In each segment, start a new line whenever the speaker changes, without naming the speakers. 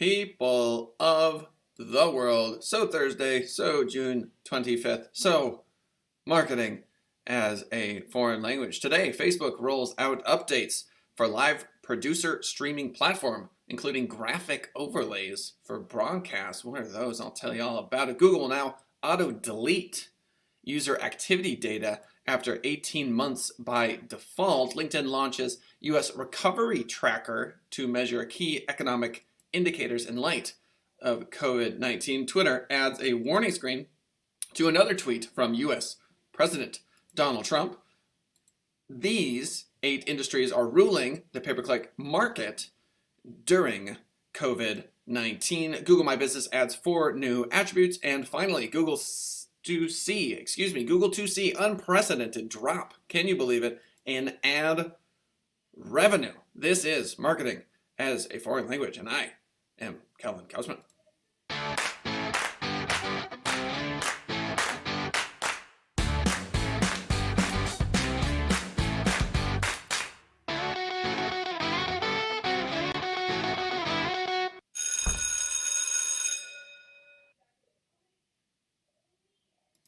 People of the world. So Thursday, so June 25th, so marketing as a foreign language. Today, Facebook rolls out updates for live producer streaming platform, including graphic overlays for broadcasts. What are those? I'll tell you all about it. Google will now auto-delete user activity data after 18 months by default. LinkedIn launches US recovery tracker to measure key economic indicators in light of COVID-19. Twitter adds a warning screen to another tweet from US President Donald Trump. These 8 industries are ruling the pay-per-click market during COVID-19. Google My Business adds 4 new attributes. And finally, Google 2C, unprecedented drop, can you believe it, in ad revenue. This is marketing as a foreign language, and I am Calvin Kausman.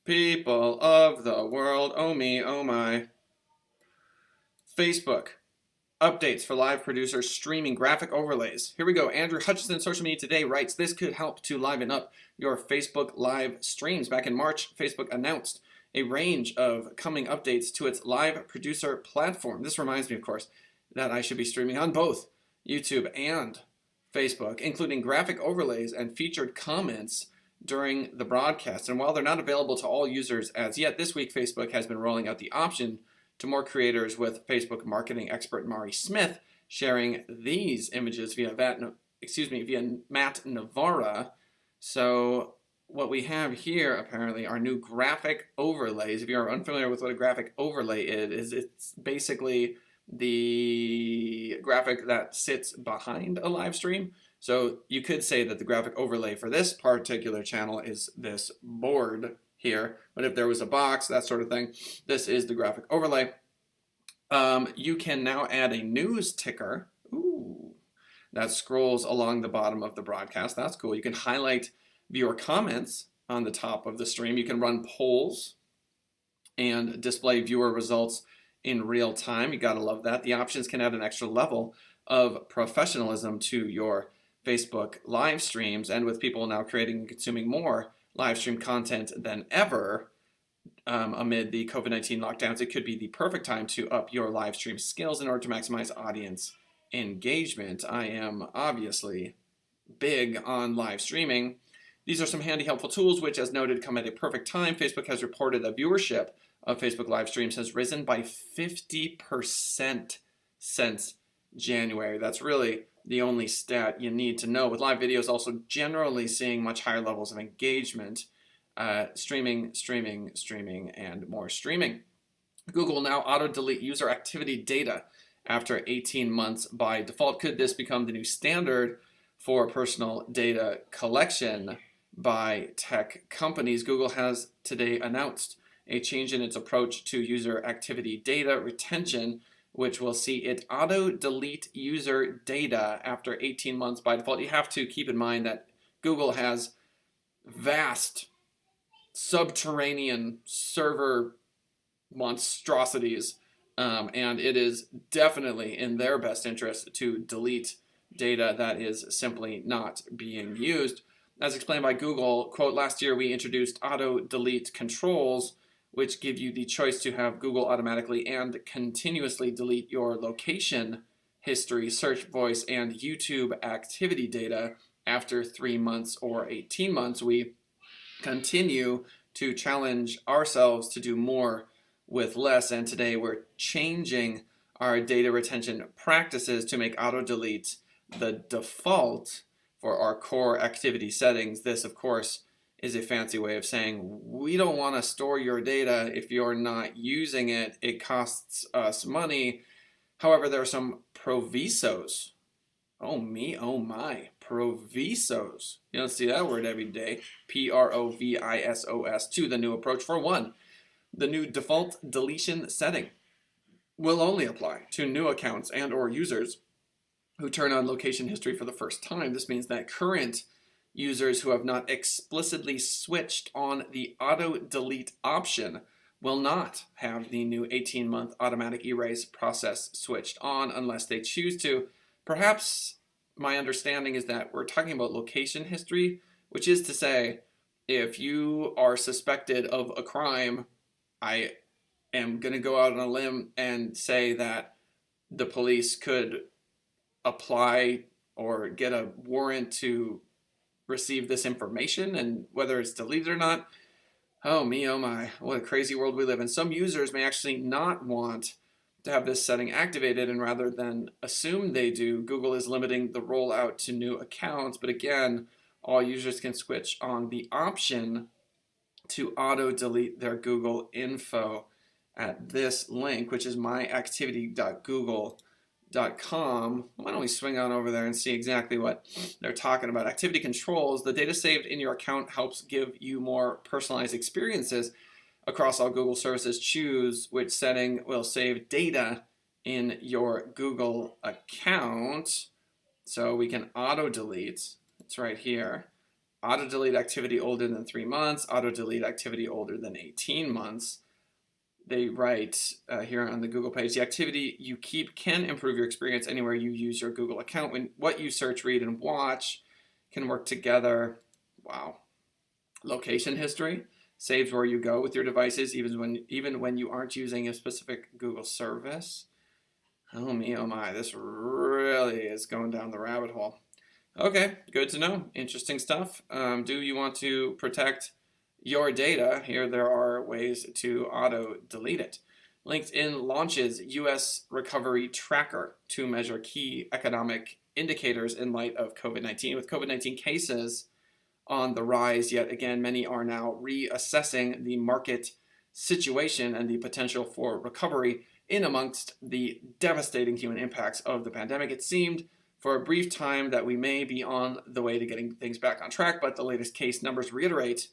People of the world, oh me, oh my. Facebook updates for live producers streaming graphic overlays. Here we go. Andrew Hutchison, Social Media Today, writes, this could help to liven up your Facebook live streams. Back in March, Facebook announced a range of coming updates to its live producer platform. This reminds me, of course, that I should be streaming on both YouTube and Facebook, including graphic overlays and featured comments during the broadcast. And while they're not available to all users as yet, this week Facebook has been rolling out the option to more creators, with Facebook marketing expert Mari Smith sharing these images via Matt Navarra. So what we have here apparently are new graphic overlays. If you're unfamiliar with what a graphic overlay is, it's basically the graphic that sits behind a live stream. So you could say that the graphic overlay for this particular channel is this board here, but if there was a box, that sort of thing, this is the graphic overlay. You can now add a news ticker that scrolls along the bottom of the broadcast. That's cool. You can highlight viewer comments on the top of the stream. You can run polls and display viewer results in real time. You gotta love that. The options can add an extra level of professionalism to your Facebook live streams, and with people now creating and consuming more live stream content than ever amid the COVID-19 lockdowns, it could be the perfect time to up your live stream skills in order to maximize audience engagement. I am obviously big on live streaming. These are some handy, helpful tools which, as noted, come at a perfect time. Facebook has reported the viewership of Facebook live streams has risen by 50% since January. That's really the only stat you need to know, with live videos also generally seeing much higher levels of engagement. Streaming, and more streaming. Google will now auto-delete user activity data after 18 months by default. Could this become the new standard for personal data collection by tech companies? Google has today announced a change in its approach to user activity data retention, which will see it auto-delete user data after 18 months by default. You have to keep in mind that Google has vast subterranean server monstrosities, and it is definitely in their best interest to delete data that is simply not being used. As explained by Google, quote, last year we introduced auto-delete controls, which give you the choice to have Google automatically and continuously delete your location history, search voice, and YouTube activity data after 3 months or 18 months. We continue to challenge ourselves to do more with less, and today we're changing our data retention practices to make auto-delete the default for our core activity settings. This, of course, is a fancy way of saying we don't want to store your data if you're not using it. It costs us money. However, there are some provisos. Oh me, oh my, provisos. You don't see that word every day. Provisos to the new approach. For one, the new default deletion setting will only apply to new accounts and or users who turn on location history for the first time. This means that current users who have not explicitly switched on the auto delete option will not have the new 18-month automatic erase process switched on unless they choose to. Perhaps my understanding is that we're talking about location history, which is to say, if you are suspected of a crime, I am going to go out on a limb and say that the police could apply or get a warrant to receive this information, and whether it's deleted or not, oh me, oh my, what a crazy world we live in. Some users may actually not want to have this setting activated, and rather than assume they do, Google is limiting the rollout to new accounts. But again, all users can switch on the option to auto delete their Google info at this link, which is myactivity.google.com. Why don't we swing on over there and see exactly what they're talking about. Activity controls. The data saved in your account helps give you more personalized experiences across all Google services. Choose which setting will save data in your Google account. So we can auto delete. It's right here. Auto delete activity older than 3 months. Auto delete activity older than 18 months. They write here on the Google page, the activity you keep can improve your experience anywhere you use your Google account. When what you search, read, and watch can work together. Wow. Location history saves where you go with your devices, even when you aren't using a specific Google service. Oh me, oh my, this really is going down the rabbit hole. Okay, good to know. Interesting stuff. Do you want to protect your data? Here there are ways to auto delete it. LinkedIn launches US recovery tracker to measure key economic indicators in light of COVID-19. With COVID-19 cases on the rise yet again, many are now reassessing the market situation and the potential for recovery in amongst the devastating human impacts of the pandemic. It seemed for a brief time that we may be on the way to getting things back on track, but the latest case numbers reiterate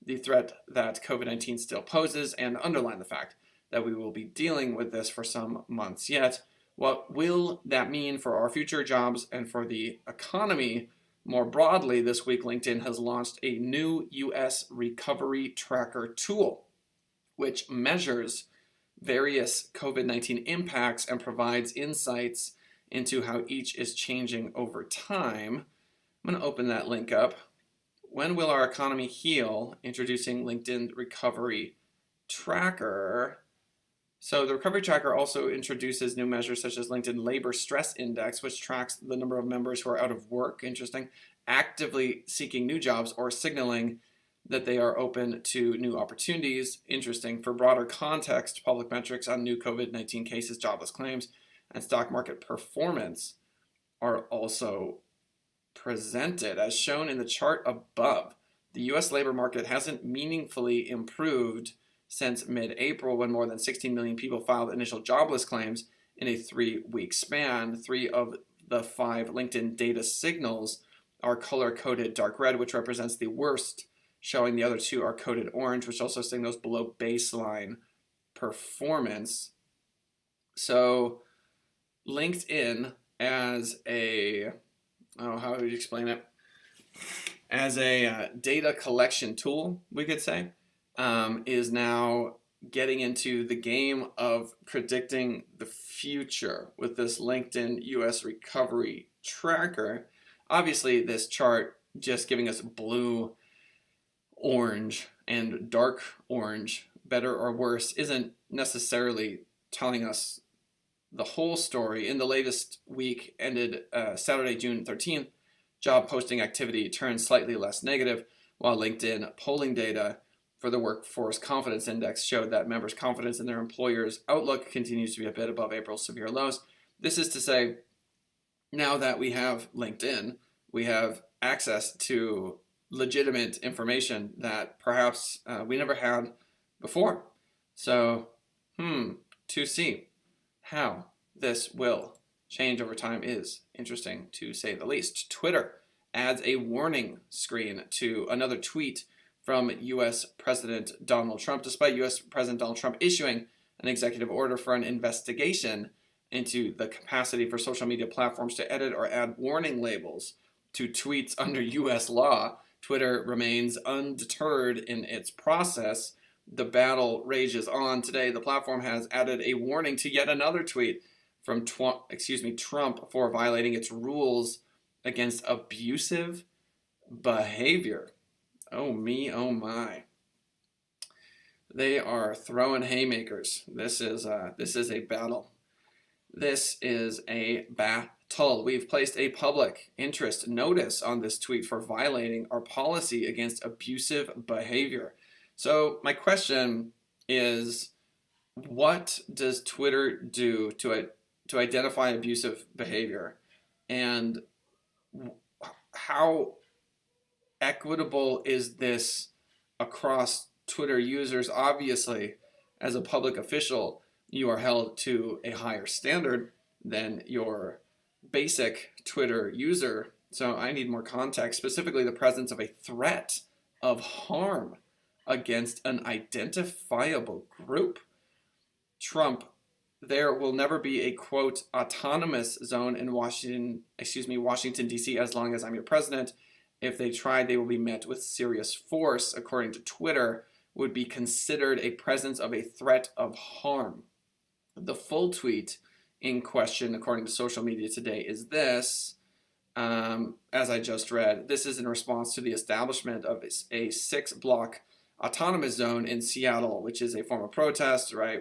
the threat that COVID-19 still poses and underline the fact that we will be dealing with this for some months yet. What will that mean for our future jobs and for the economy more broadly? This week, LinkedIn has launched a new US recovery tracker tool, which measures various COVID-19 impacts and provides insights into how each is changing over time. I'm going to open that link up. When will our economy heal? Introducing LinkedIn Recovery Tracker. So the Recovery Tracker also introduces new measures such as LinkedIn Labor Stress Index, which tracks the number of members who are out of work, interesting, actively seeking new jobs, or signaling that they are open to new opportunities, interesting. For broader context, public metrics on new COVID-19 cases, jobless claims, and stock market performance are also presented. As shown in the chart above, the U.S. labor market hasn't meaningfully improved since mid-April, when more than 16 million people filed initial jobless claims in a 3-week span. 3 of the 5 LinkedIn data signals are color-coded dark red, which represents the worst, showing the other 2 are coded orange, which also signals below baseline performance. So LinkedIn as a, how would you explain it? As a data collection tool, we could say, is now getting into the game of predicting the future with this LinkedIn US Recovery Tracker. Obviously, this chart just giving us blue, orange, and dark orange, better or worse, isn't necessarily telling us the whole story. In the latest week, ended Saturday, June 13th, job posting activity turned slightly less negative, while LinkedIn polling data for the Workforce Confidence Index showed that members' confidence in their employer's outlook continues to be a bit above April's severe lows. This is to say, now that we have LinkedIn, we have access to legitimate information that perhaps we never had before. So, to see how this will change over time is interesting, to say the least. Twitter adds a warning screen to another tweet from U.S. President Donald Trump, despite U.S. President Donald Trump issuing an executive order for an investigation into the capacity for social media platforms to edit or add warning labels to tweets under US law. Twitter remains undeterred in its process. The battle rages on. Today, the platform has added a warning to yet another tweet from Trump for violating its rules against abusive behavior. Oh me, oh my. They are throwing haymakers. This is a battle. This is a battle. We've placed a public interest notice on this tweet for violating our policy against abusive behavior. So my question is, what does Twitter do to identify abusive behavior, and how equitable is this across Twitter users? Obviously, as a public official, you are held to a higher standard than your basic Twitter user. So I need more context, specifically the presence of a threat of harm against an identifiable group. Trump, there will never be a, quote, autonomous zone in Washington, D.C. as long as I'm your president. If they try, they will be met with serious force, according to Twitter, would be considered a presence of a threat of harm. The full tweet in question, according to Social Media Today, is this, as I just read. This is in response to the establishment of a 6-block autonomous zone in Seattle, which is a form of protest, right?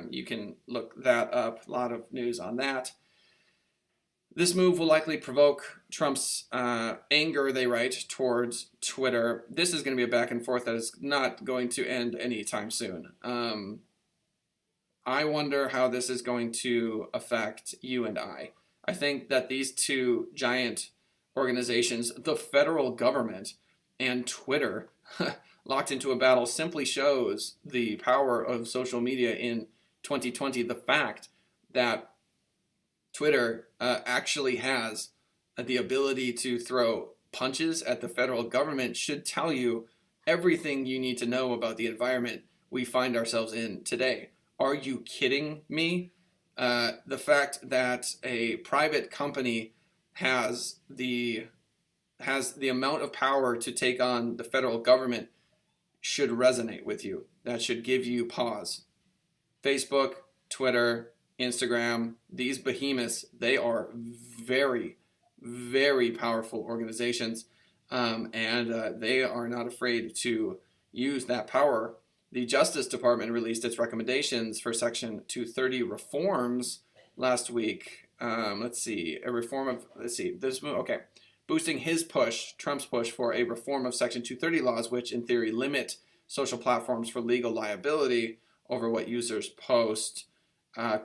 You can look that up, a lot of news on that. This move will likely provoke Trump's anger, they write, towards Twitter. This is going to be a back and forth that is not going to end anytime soon. I wonder how this is going to affect you and I. I think that these two giant organizations, the federal government and Twitter, locked into a battle, simply shows the power of social media in 2020. The fact that Twitter actually has the ability to throw punches at the federal government should tell you everything you need to know about the environment we find ourselves in today. Are you kidding me? The fact that a private company has the amount of power to take on the federal government should resonate with you. That should give you pause. Facebook, Twitter, Instagram, these behemoths, they are very, very powerful organizations, and they are not afraid to use that power. The Justice Department released its recommendations for Section 230 reforms last week. Boosting Trump's push for a reform of Section 230 laws, which in theory limit social platforms for legal liability over what users post.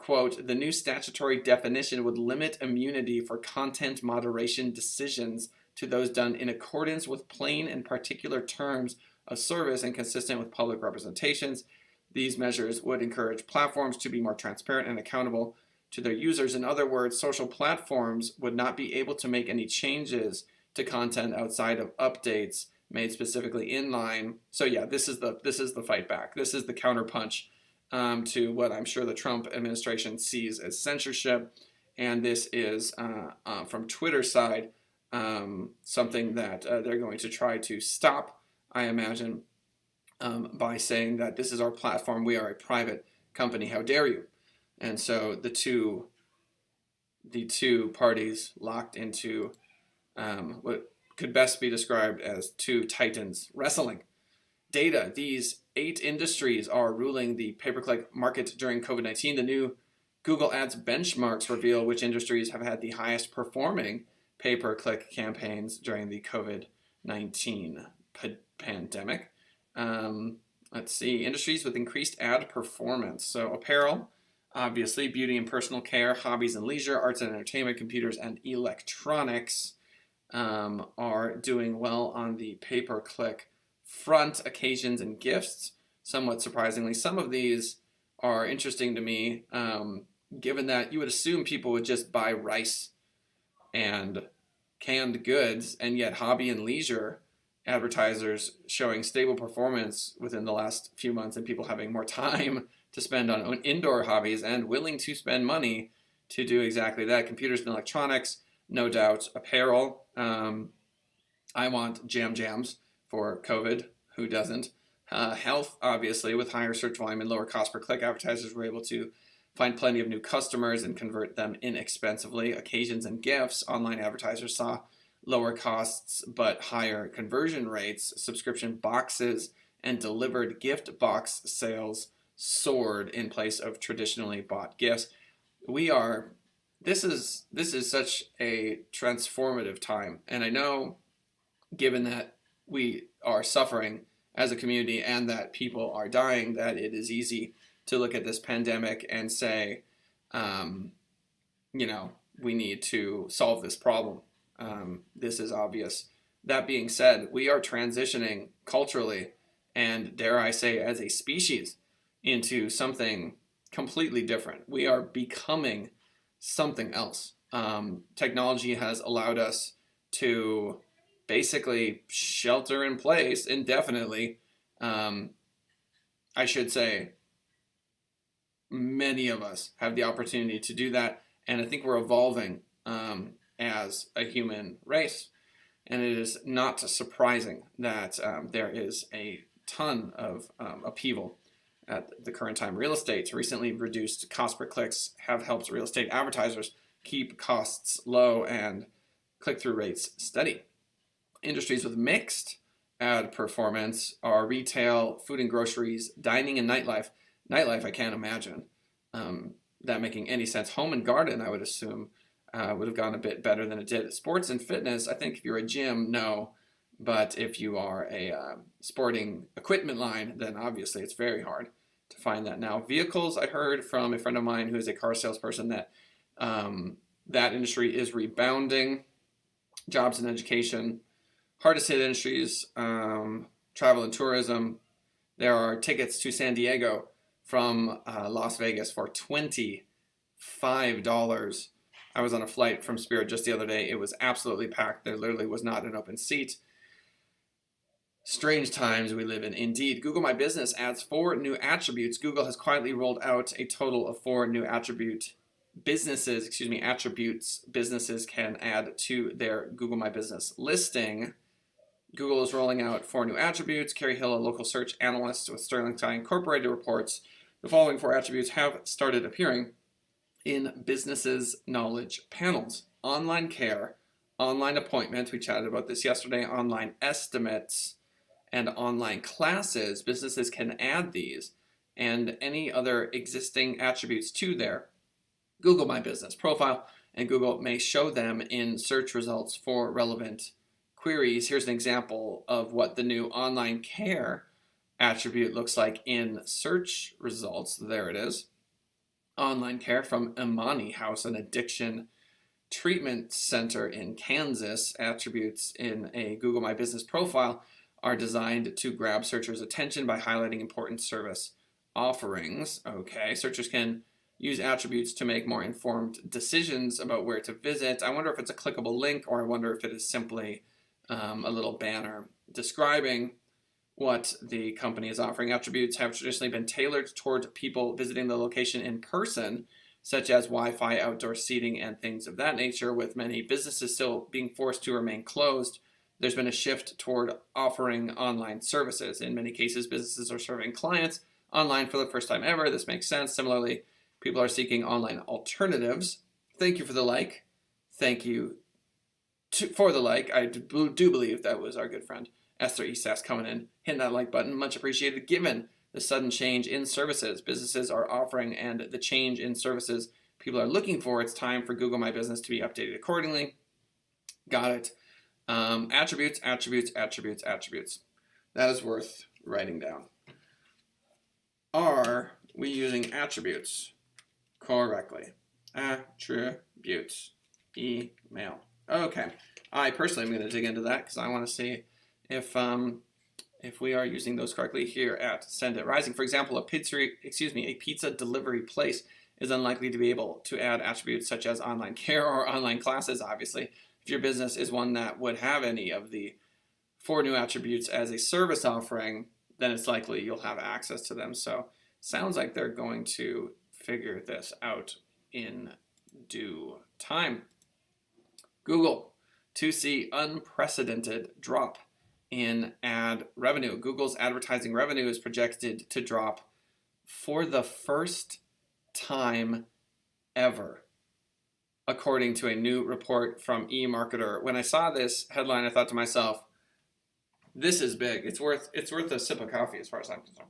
Quote, the new statutory definition would limit immunity for content moderation decisions to those done in accordance with plain and particular terms of service and consistent with public representations. These measures would encourage platforms to be more transparent and accountable to their users. In other words, social platforms would not be able to make any changes to content outside of updates made specifically in line. So yeah, this is the fight back. This is the counterpunch to what I'm sure the Trump administration sees as censorship. And this is, from Twitter's side, something that they're going to try to stop, I imagine, by saying that this is our platform, we are a private company, how dare you? And so the two parties locked into what could best be described as two titans wrestling. Data, these 8 industries are ruling the pay-per-click market during COVID-19. The new Google Ads benchmarks reveal which industries have had the highest performing pay-per-click campaigns during the COVID-19 pandemic. Let's see, industries with increased ad performance. So apparel, obviously, beauty and personal care, hobbies and leisure, arts and entertainment, computers and electronics are doing well on the pay-per-click front. Occasions and gifts, somewhat surprisingly. Some of these are interesting to me, given that you would assume people would just buy rice and canned goods, and yet hobby and leisure advertisers showing stable performance within the last few months, and people having more time to spend on indoor hobbies and willing to spend money to do exactly that. Computers and electronics, no doubt. Apparel. I want jams for COVID. Who doesn't? Health, obviously, with higher search volume and lower cost per click, advertisers were able to find plenty of new customers and convert them inexpensively. Occasions and gifts, online advertisers saw lower costs but higher conversion rates. Subscription boxes and delivered gift box sales soared in place of traditionally bought gifts. This is such a transformative time, and I know, given that we are suffering as a community and that people are dying, that it is easy to look at this pandemic and say, we need to solve this problem. This is obvious. That being said, we are transitioning culturally and, dare I say, as a species, into something completely different. We are becoming something else. Technology has allowed us to basically shelter in place indefinitely. I should say many of us have the opportunity to do that, and I think we're evolving as a human race. And it is not surprising that there is a ton of upheaval at the current time. Real estate recently reduced cost per clicks have helped real estate advertisers keep costs low and click-through rates steady. Industries with mixed ad performance are retail, food and groceries, dining, and nightlife. Nightlife, I can't imagine that making any sense. Home and garden, I would assume, would have gone a bit better than it did. Sports and fitness, I think if you're a gym, no. But if you are a sporting equipment line, then obviously it's very hard to find that now. Vehicles, I heard from a friend of mine who is a car salesperson that that industry is rebounding. Jobs and education, hardest hit industries, travel and tourism. There are tickets to San Diego from Las Vegas for $25. I was on a flight from Spirit just the other day. It was absolutely packed. There literally was not an open seat. Strange times we live in, indeed. Google My Business adds 4 new attributes. Google has quietly rolled out a total of 4 new attributes businesses can add to their Google My Business listing. Google is rolling out 4 new attributes. Carrie Hill, a local search analyst with Sterling Tie Incorporated, reports the following 4 attributes have started appearing in businesses' knowledge panels: online care, online appointment, we chatted about this yesterday, online estimates, and online classes. Businesses can add these and any other existing attributes to their Google My Business profile, and Google may show them in search results for relevant queries. Here's an example of what the new online care attribute looks like in search results. There it is. Online care from Imani House, an addiction treatment center in Kansas. Attributes in a Google My Business profile are designed to grab searchers' attention by highlighting important service offerings. Okay, searchers can use attributes to make more informed decisions about where to visit. I wonder if it's a clickable link, or I wonder if it is simply a little banner describing what the company is offering. Attributes have traditionally been tailored toward people visiting the location in person, such as Wi-Fi, outdoor seating, and things of that nature. With many businesses still being forced to remain closed, there's been a shift toward offering online services. In many cases, businesses are serving clients online for the first time ever. This makes sense. Similarly, people are seeking online alternatives. Thank you for the like. Thank you for the like. I do believe that was our good friend Esther Esas coming in, hitting that like button. Much appreciated. Given the sudden change in services businesses are offering and the change in services people are looking for, it's time for Google My Business to be updated accordingly. Got it. Attributes. That is worth writing down. Are we using attributes correctly? Attributes. Email. Okay. I personally am going to dig into that because I want to see if we are using those correctly here at Send It Rising. For example, a pizza delivery place is unlikely to be able to add attributes such as online care or online classes, obviously. If your business is one that would have any of the 4 new attributes as a service offering, then it's likely you'll have access to them. So sounds like they're going to figure this out in due time. Google to see unprecedented drop in ad revenue. Google's advertising revenue is projected to drop for the first time ever, according to a new report from eMarketer. When I saw this headline, I thought to myself, this is big. It's worth a sip of coffee as far as I'm concerned.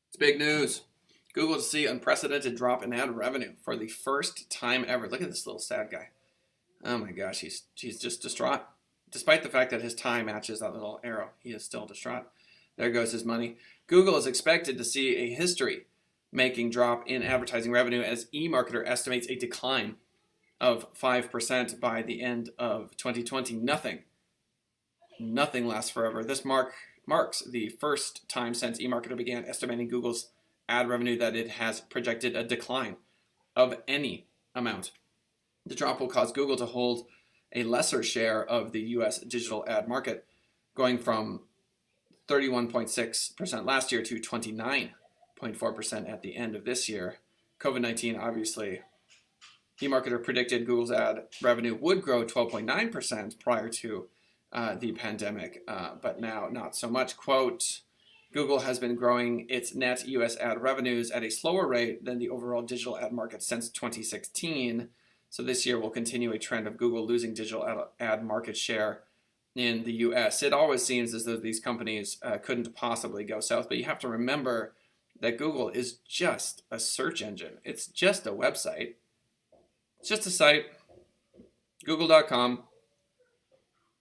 It's big news. Google to see unprecedented drop in ad revenue for the first time ever. Look at this little sad guy. Oh my gosh, he's just distraught. Despite the fact that his tie matches that little arrow, he is still distraught. There goes his money. Google is expected to see a history-making drop in advertising revenue as eMarketer estimates a decline of 5% by the end of 2020. Nothing lasts forever. This marks the first time since eMarketer began estimating Google's ad revenue that it has projected a decline of any amount. The drop will cause Google to hold a lesser share of the U.S. digital ad market, going from 31.6% last year to 29.4% at the end of this year. COVID-19, obviously, eMarketer predicted Google's ad revenue would grow 12.9% prior to the pandemic, but now not so much. Quote, Google has been growing its net U.S. ad revenues at a slower rate than the overall digital ad market since 2016. So this year will continue a trend of Google losing digital ad market share in the U.S. It always seems as though these companies couldn't possibly go south, but you have to remember that Google is just a search engine. It's just a website. It's just a site, google.com.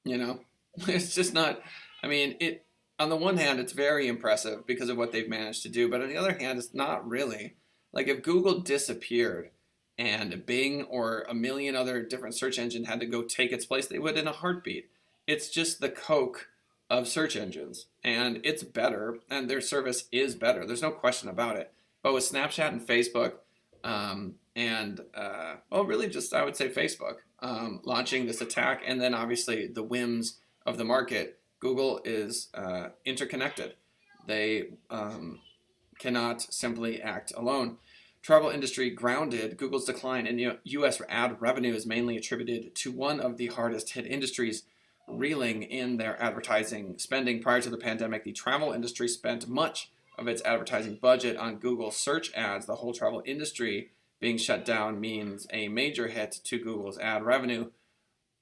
It's just not, on the one hand, it's very impressive because of what they've managed to do, but on the other hand, it's not really. Like if Google disappeared and Bing or a million other different search engines had to go take its place, they would in a heartbeat. It's just the Coke of search engines, and it's better, and their service is better. There's no question about it. But with Snapchat and Facebook, really just, I would say Facebook, launching this attack, and then obviously the whims of the market, Google is interconnected. They cannot simply act alone. Travel industry grounded. Google's decline in U.S. ad revenue is mainly attributed to one of the hardest hit industries reeling in their advertising spending. Prior to the pandemic, the travel industry spent much of its advertising budget on Google search ads. The whole travel industry being shut down means a major hit to Google's ad revenue.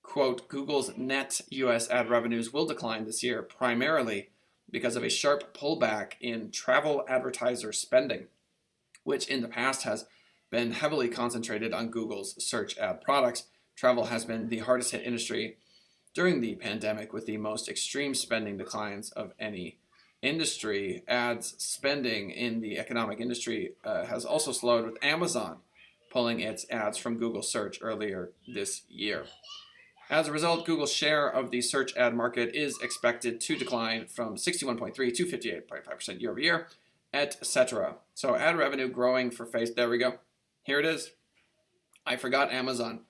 Quote, Google's net U.S. ad revenues will decline this year, primarily because of a sharp pullback in travel advertiser spending, which in the past has been heavily concentrated on Google's search ad products. Travel has been the hardest hit industry during the pandemic, with the most extreme spending declines of any industry. Ads spending in the economic industry has also slowed, with Amazon pulling its ads from Google search earlier this year. As a result, Google's share of the search ad market is expected to decline from 61.3% to 58.5% year over year, etc. So ad revenue growing for Facebook. There we go. Here it is. I forgot Amazon.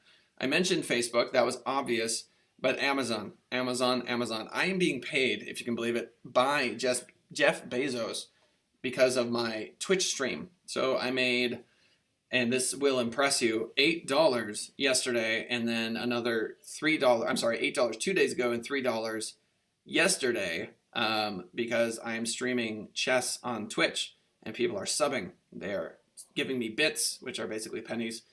I mentioned Facebook. That was obvious. But Amazon. I am being paid, if you can believe it, by Jeff Bezos because of my Twitch stream. So I made, and this will impress you, $8 yesterday, and then another $8 2 days ago, and $3 yesterday, because I am streaming chess on Twitch, and people are subbing. They're giving me bits, which are basically pennies.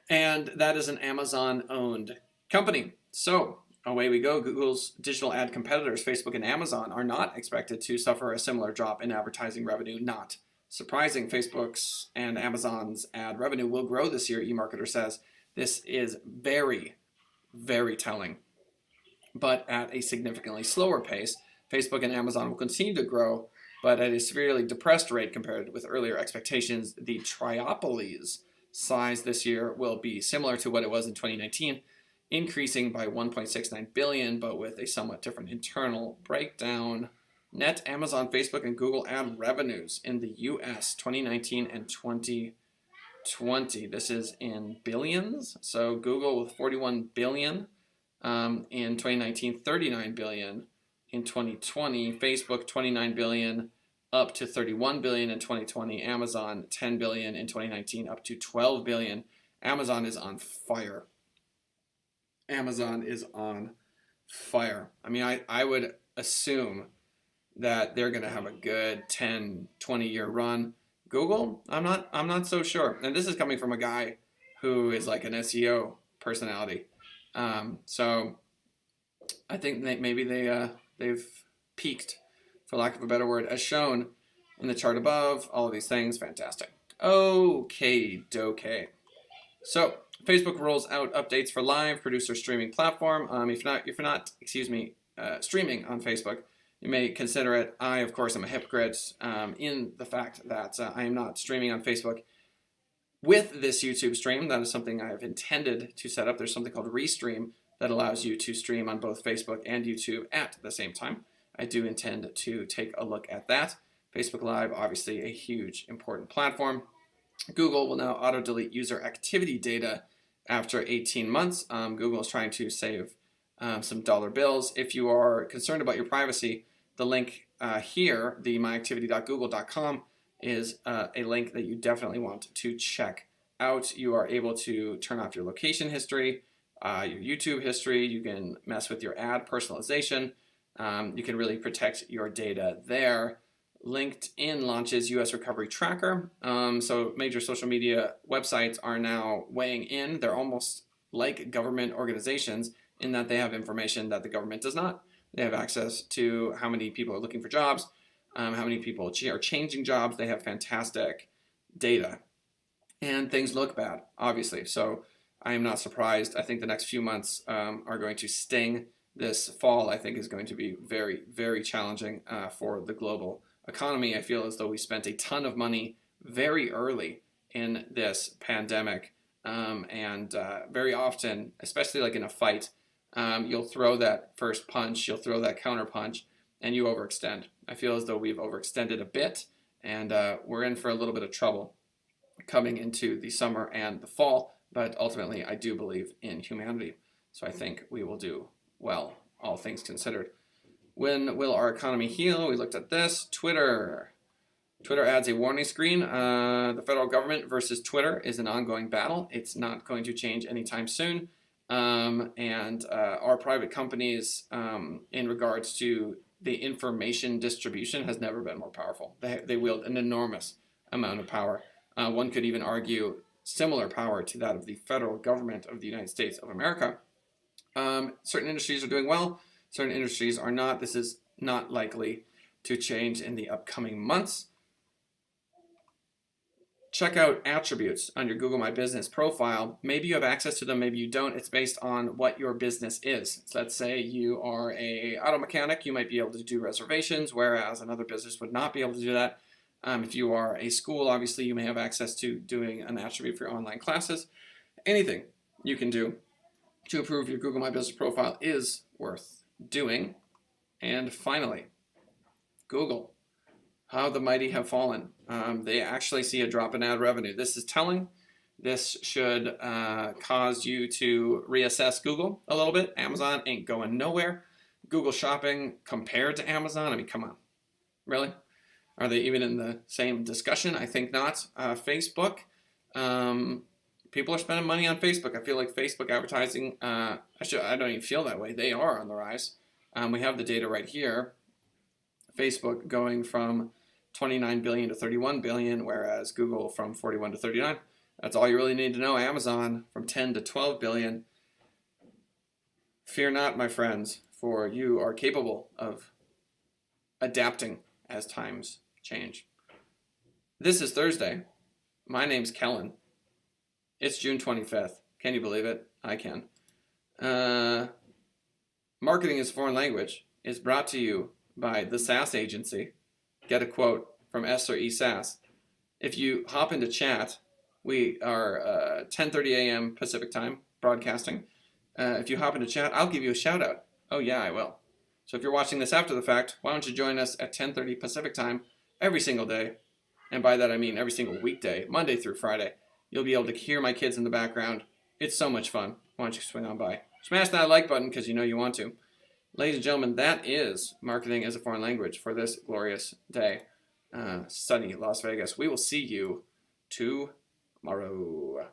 And that is an Amazon-owned company. So away we go. Google's digital ad competitors, Facebook and Amazon, are not expected to suffer a similar drop in advertising revenue. Not surprising. Facebook's and Amazon's ad revenue will grow this year, eMarketer says. This is very, very telling. But at a significantly slower pace, Facebook and Amazon will continue to grow, but at a severely depressed rate compared with earlier expectations. The triopoly's size this year will be similar to what it was in 2019, increasing by $1.69 billion, but with a somewhat different internal breakdown. Net Amazon, Facebook, and Google ad revenues in the U.S. 2019 and 2020. This is in billions. So Google with $41 billion in 2019, $39 billion in 2020. Facebook $29 billion up to 31 billion in 2020. Amazon 10 billion in 2019, up to 12 billion. Amazon is on fire. Amazon is on fire. I mean, I would assume that they're going to have a good 10, 20-year run. Google, I'm not so sure. And this is coming from a guy who is like an SEO personality. So I think maybe they've peaked, for lack of a better word, as shown in the chart above. All of these things, fantastic. Okay, doke. So Facebook rolls out updates for live producer streaming platform. If you're not, streaming on Facebook, you may consider it. I, of course, am a hypocrite in the fact that I am not streaming on Facebook with this YouTube stream. That is something I have intended to set up. There's something called Restream that allows you to stream on both Facebook and YouTube at the same time. I do intend to take a look at that. Facebook Live, obviously a huge, important platform. Google will now auto-delete user activity data after 18 months. Google is trying to save some dollar bills. If you are concerned about your privacy, the link here, the myactivity.google.com, is a link that you definitely want to check out. You are able to turn off your location history, your YouTube history. You can mess with your ad personalization. You can really protect your data there. LinkedIn launches US Recovery Tracker. So major social media websites are now weighing in. They're almost like government organizations in that they have information that the government does not. They have access to how many people are looking for jobs, how many people are changing jobs. They have fantastic data. And things look bad, obviously. So I am not surprised. I think the next few months are going to sting. This fall, I think, is going to be very, very challenging for the global economy. I feel as though we spent a ton of money very early in this pandemic. And very often, especially like in a fight, you'll throw that first punch, you'll throw that counter punch, and you overextend. I feel as though we've overextended a bit, and we're in for a little bit of trouble coming into the summer and the fall, but ultimately I do believe in humanity. So I think we will do well, all things considered. When will our economy heal? We looked at this. Twitter adds a warning screen. The federal government versus Twitter is an ongoing battle. It's not going to change anytime soon. And our private companies, in regards to the information distribution, has never been more powerful. They wield an enormous amount of power. One could even argue similar power to that of the federal government of the United States of America. Certain industries are doing well. Certain industries are not. This is not likely to change in the upcoming months. Check out attributes on your Google My Business profile. Maybe you have access to them, maybe you don't. It's based on what your business is. So let's say you are an auto mechanic, you might be able to do reservations, whereas another business would not be able to do that. If you are a school, obviously you may have access to doing an attribute for your online classes. Anything you can do to improve your Google My Business profile is worth doing. And finally, Google. How the mighty have fallen. They actually see a drop in ad revenue. This is telling. This should cause you to reassess Google a little bit. Amazon ain't going nowhere. Google Shopping compared to Amazon, I mean, come on. Really? Are they even in the same discussion? I think not. Facebook. People are spending money on Facebook. I feel like Facebook advertising, I don't even feel that way. They are on the rise. We have the data right here. Facebook going from 29 billion to 31 billion, whereas Google from 41 to 39. That's all you really need to know. Amazon from 10 to 12 billion. Fear not, my friends, for you are capable of adapting as times change. This is Thursday. My name's Kellen. It's June 25th. Can you believe it? I can. Marketing is a Foreign Language is brought to you by the SAS Agency. Get a quote from Esther E. Sass. If you hop into chat, we are 10:30 a.m. Pacific time broadcasting. If you hop into chat, I'll give you a shout out. Oh yeah, I will. So if you're watching this after the fact, why don't you join us at 10:30 Pacific time every single day? And by that I mean every single weekday, Monday through Friday. You'll be able to hear my kids in the background. It's so much fun. Why don't you swing on by? Smash that like button because you know you want to. Ladies and gentlemen, that is Marketing as a Foreign Language for this glorious day. sunny Las Vegas. We will see you tomorrow.